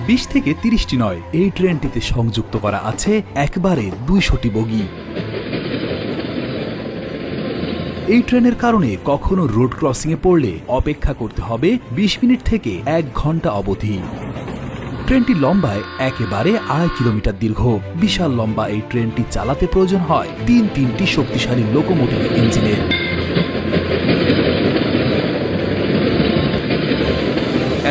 20 থেকে 30টি নয়, এই ট্রেনটিতে সংযুক্ত করা আছে একবারে 200টি বগি। এই ট্রেনের কারণে কখনো রোড ক্রসিংয়ে পড়লে অপেক্ষা করতে হবে 20 মিনিট থেকে 1 ঘন্টা অবধি। ট্রেনটি লম্বায় একেবারে 2.5 কিলোমিটার দীর্ঘ। বিশাল লম্বা এই ট্রেনটি চালাতে প্রয়োজন হয় তিনটি শক্তিশালী লোকোমোটিভ ইঞ্জিনের।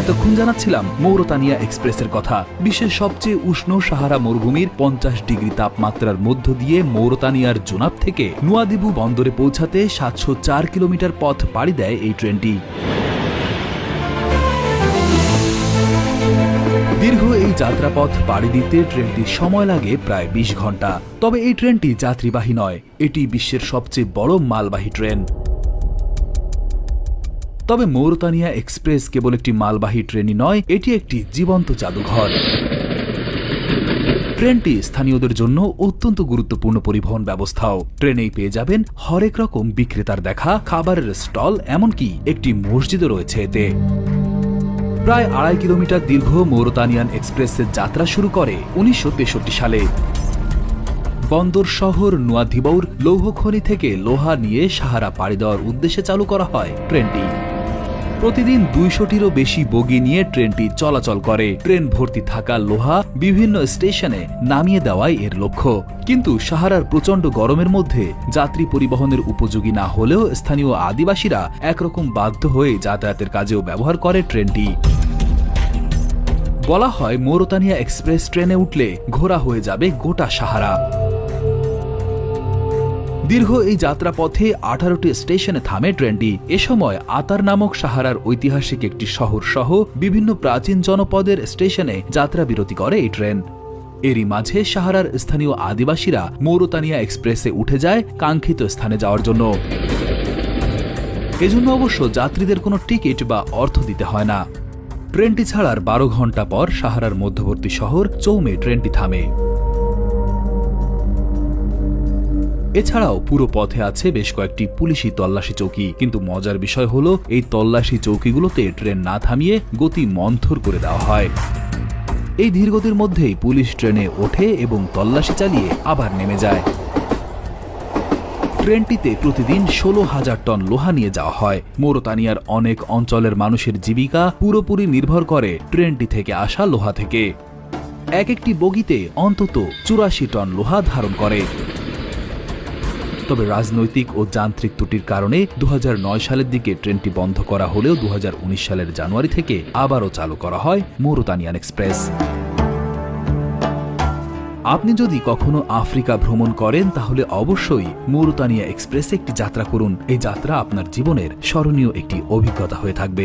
এতক্ষণ জানাচ্ছিলাম মৌরতানিয়া এক্সপ্রেসের কথা। বিশ্বের সবচেয়ে উষ্ণ সাহারা মরুভূমির 50 ডিগ্রি তাপমাত্রার মধ্য দিয়ে মৌরতানিয়ার জোনাব থেকে নুয়াদিবু বন্দরে পৌঁছাতে 704 কিলোমিটার পথ পাড়ি দেয় এই ট্রেনটি। দীর্ঘ এই যাত্রাপথ পাড়ি দিতে ট্রেনটির সময় লাগে প্রায় 20 ঘন্টা। তবে এই ট্রেনটি যাত্রীবাহী নয়, এটি বিশ্বের সবচেয়ে বড় মালবাহী ট্রেন। তবে মৌরতানিয়া এক্সপ্রেস কেবল একটি মালবাহী ট্রেনই নয়, এটি একটি জীবন্ত জাদুঘর। ট্রেনটি স্থানীয়দের জন্য অত্যন্ত গুরুত্বপূর্ণ পরিবহন ব্যবস্থাও। ট্রেনেই পেয়ে যাবেন হরেক রকম বিক্রেতার দেখা খাবারের স্টল, এমনকি একটি মসজিদও রয়েছে এতে। প্রায় 2.5 কিলোমিটার দীর্ঘ মৌরতানিয়ান এক্সপ্রেসের যাত্রা শুরু করে 1963 সালে। বন্দর শহর নুয়াদিবুর লৌহ খনি থেকে লোহা নিয়ে সাহারা পাড়ি দেওয়ার উদ্দেশ্যে চালু করা হয় ট্রেনটি। প্রতিদিন 200টিরও বেশি বগি নিয়ে ট্রেনটি চলাচল করে। ট্রেন ভর্তি থাকা লোহা বিভিন্ন স্টেশনে নামিয়ে দেওয়াই এর লক্ষ্য। কিন্তু সাহারার প্রচণ্ড গরমের মধ্যে যাত্রী পরিবহনের উপযোগী না হলেও স্থানীয় আদিবাসীরা একরকম বাধ্য হয়ে যাতায়াতের কাজেও ব্যবহার করে ট্রেনটি। বলা হয় মৌরতানিয়া এক্সপ্রেস ট্রেনে উঠলে ঘোরা হয়ে যাবে গোটা সাহারা। দীর্ঘ এই যাত্রাপথে 18টি স্টেশনে থামে ট্রেনটি। এ সময় আতার নামক সাহারার ঐতিহাসিক একটি শহর সহ বিভিন্ন প্রাচীন জনপদের স্টেশনে যাত্রা বিরতি করে এই ট্রেন। এরই মাঝে সাহারার স্থানীয় আদিবাসীরা মৌরতানিয়া এক্সপ্রেসে উঠে যায় কাঙ্ক্ষিত স্থানে যাওয়ার জন্য। এজন্য অবশ্য যাত্রীদের কোনো টিকিট বা অর্থ দিতে হয় না। ট্রেনটি ছাড়ার 12 ঘন্টা পর সাহারার মধ্যবর্তী শহর চৌমে ট্রেনটি থামে। এছাড়াও পুরো পথে আছে বেশ কয়েকটি পুলিশি তল্লাশি চৌকি। কিন্তু মজার বিষয় হলো এই তল্লাশি চৌকিগুলোতে ট্রেন না থামিয়ে গতি মন্থর করে দেওয়া হয়। এই ধীরগতির মধ্যেই পুলিশ ট্রেনে ওঠে এবং তল্লাশি চালিয়ে আবার নেমে যায়। ট্রেনটিতে প্রতিদিন 16,000 টন লোহা নিয়ে যাওয়া হয়। মৌরতানিয়ার অনেক অঞ্চলের মানুষের জীবিকা পুরোপুরি নির্ভর করে ট্রেনটি থেকে আসা লোহা থেকে। একটি বগিতে অন্তত 84 টন লোহা ধারণ করে। তবে রাজনৈতিক ও যান্ত্রিক ত্রুটির কারণে 2009 সালের দিকে ট্রেনটি বন্ধ করা হলেও 2019 সালের জানুয়ারি থেকে আবারও চালু করা হয় মৌরতানিয়ান এক্সপ্রেস। আপনি যদি কখনো আফ্রিকা ভ্রমণ করেন তাহলে অবশ্যই মৌরতানিয়া এক্সপ্রেসে একটি যাত্রা করুন। এই যাত্রা আপনার জীবনের স্মরণীয় একটি অভিজ্ঞতা হয়ে থাকবে।